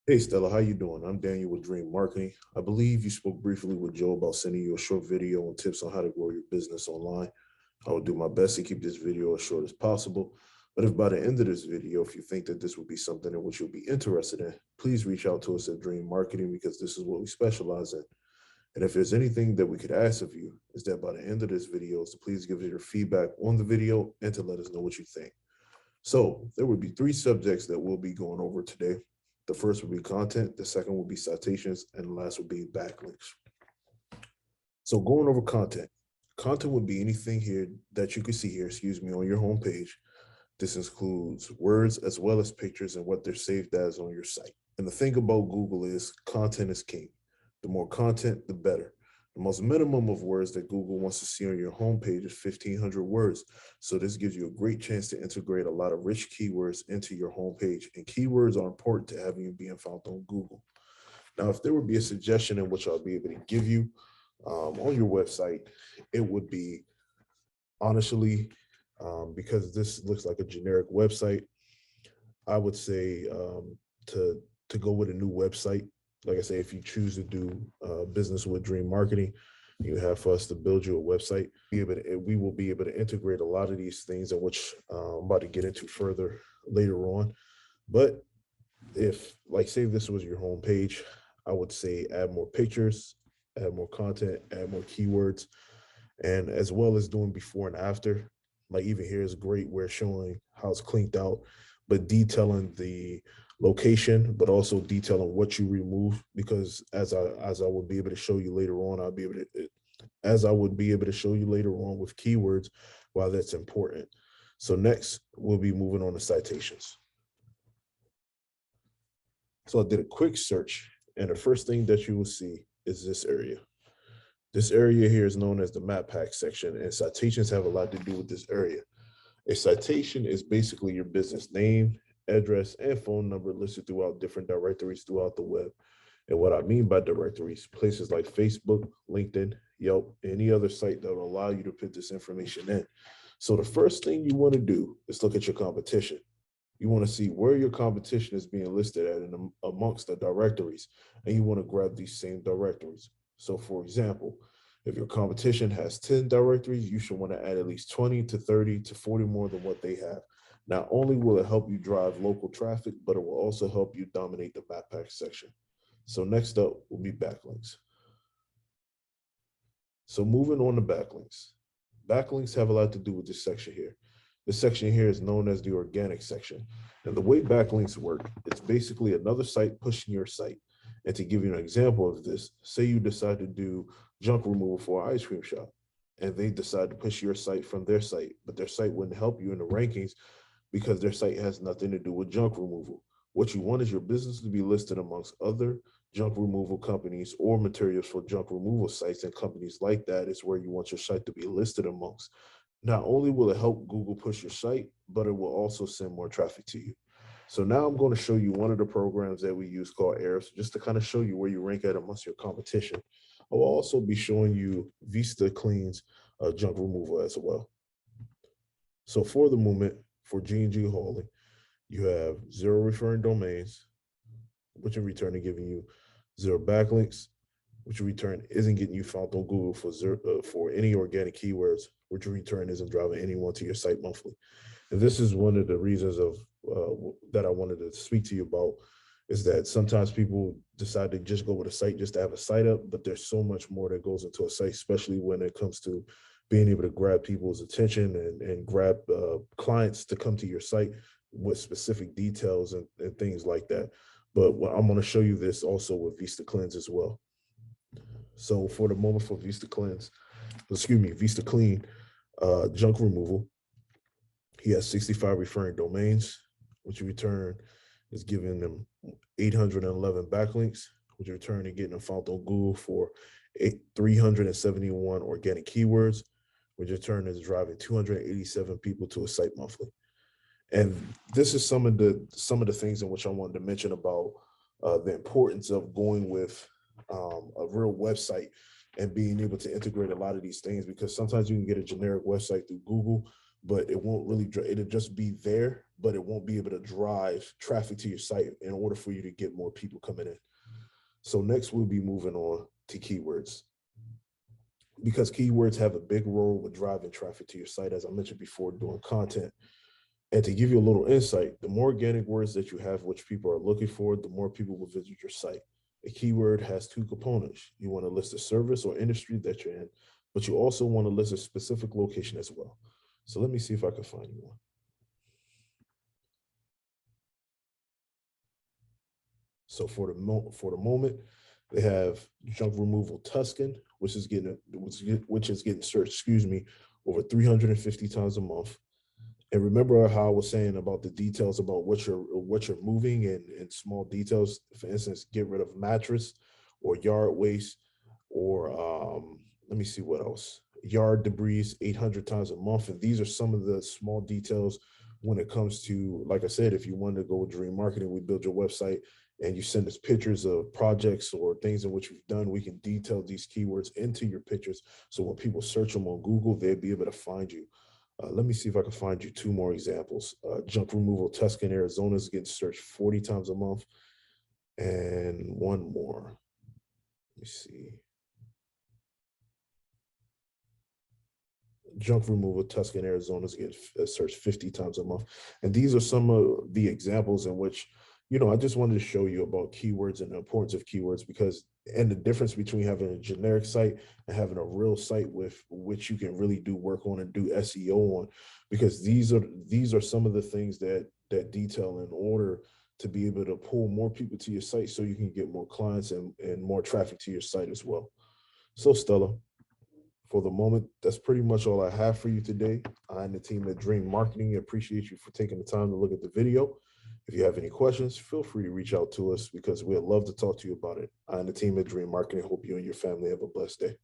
Hey Stella, how you doing? I'm Daniel with Dream Marketing. I believe you spoke briefly with Joe about sending you a short video and tips on how to grow your business online. I will do my best to keep this video as short as possible. But if by the end of this video, if you think that this would be something in which you'll be interested in, please reach out to us at Dream Marketing because this is what we specialize in. And if there's anything that we could ask of you, is that by the end of this video, is to please give us your feedback on the video and to let us know what you think. So there would be three subjects that we'll be going over today. The first will be content, the second will be citations, and the last will be backlinks. So going over content. Content would be anything here that you can see here, on your homepage. This includes words as well as pictures and what they're saved as on your site. And the thing about Google is content is king. The more content, the better. The most minimum of words that Google wants to see on your homepage is 1,500 words. So this gives you a great chance to integrate a lot of rich keywords into your homepage. And keywords are important to having you being found on Google. Now, if there would be a suggestion in which I'll be able to give you on your website, it would be honestly, because this looks like a generic website, I would say to go with a new website. Like I say, if you choose to do business with Dream Marketing, you have for us to build you a website. We will be able to integrate a lot of these things, in which I'm about to get into further later on. But if, like, say this was your home page, I would say add more pictures, add more content, add more keywords, and as well as doing before and after. Like even here is great. We're showing how it's cleaned out, but detailing the location, but also detailing what you remove. Because as I would be able to show you later on, as I would be able to show you later on with keywords, why that's important. So next, we'll be moving on to citations. So I did a quick search, and the first thing that you will see is this area. This area here is known as the map pack section, and citations have a lot to do with this area. A citation is basically your business name, address, and phone number listed throughout different directories throughout the web. And what I mean by directories, places like Facebook, LinkedIn, Yelp, any other site that will allow you to put this information in. So the first thing you want to do is look at your competition. You want to see where your competition is being listed at amongst the directories, and you want to grab these same directories. So for example, if your competition has 10 directories, you should want to add at least 20 to 30 to 40 more than what they have. Not only will it help you drive local traffic, but it will also help you dominate the backpack section. So next up will be backlinks. So moving on to backlinks. Backlinks have a lot to do with this section here. This section here is known as the organic section. And the way backlinks work, it's basically another site pushing your site. And to give you an example of this, say you decide to do junk removal for an ice cream shop, and they decide to push your site from their site, but their site wouldn't help you in the rankings because their site has nothing to do with junk removal. What you want is your business to be listed amongst other junk removal companies or materials for junk removal sites, and companies like that is where you want your site to be listed amongst. Not only will it help Google push your site, but it will also send more traffic to you. So now I'm going to show you one of the programs that we use called Ahrefs, just to kind of show you where you rank at amongst your competition. I will also be showing you Vista Clean's junk removal as well. So for the moment, for G&G Hauling, you have 0 referring domains, which in return are giving you 0 backlinks, which in return isn't getting you found on Google for any organic keywords, which in return isn't driving anyone to your site monthly. And this is one of the reasons of that I wanted to speak to you about, is that sometimes people decide to just go with a site just to have a site up, but there's so much more that goes into a site, especially when it comes to being able to grab people's attention and grab clients to come to your site with specific details and things like that. But I'm going to show you this also with Vista Cleanse as well. So for the moment, for Vista Clean, junk removal, he has 65 referring domains, which in return is giving them 811 backlinks, which in return are getting them found on Google for 371 organic keywords, which in turn is driving 287 people to a site monthly. And this is some of the things in which I wanted to mention about the importance of going with a real website and being able to integrate a lot of these things, because sometimes you can get a generic website through Google, but it won't really, it'll just be there, but it won't be able to drive traffic to your site in order for you to get more people coming in. So next we'll be moving on to keywords, because keywords have a big role with driving traffic to your site, as I mentioned before, doing content. And to give you a little insight, the more organic words that you have, which people are looking for, the more people will visit your site. A keyword has two components. You want to list a service or industry that you're in, but you also want to list a specific location as well. So let me see if I can find you one. So for the moment, they have junk removal Tuscan, which is getting searched, over 350 times a month. And remember how I was saying about the details about what you're moving, and small details. For instance, get rid of mattress or yard waste, or let me see what else. Yard debris 800 times a month. And these are some of the small details when it comes to, like I said, if you want to go dream marketing, we build your website and you send us pictures of projects or things in which you've done, we can detail these keywords into your pictures. So when people search them on Google, they'll be able to find you. Let me see if I can find you two more examples. Junk removal Tuscan, Arizona is getting searched 40 times a month. And one more. Let me see. Junk removal Tuscan, Arizona is getting searched 50 times a month. And these are some of the examples in which, I just wanted to show you about keywords and the importance of keywords, because, and the difference between having a generic site and having a real site with which you can really do work on and do SEO on, because these are some of the things that detail in order to be able to pull more people to your site so you can get more clients and more traffic to your site as well. So Stella, for the moment, that's pretty much all I have for you today. I and the team at Dream Marketing appreciate you for taking the time to look at the video. If you have any questions, feel free to reach out to us, because we'd love to talk to you about it. I and the team at Dream Marketing hope you and your family have a blessed day.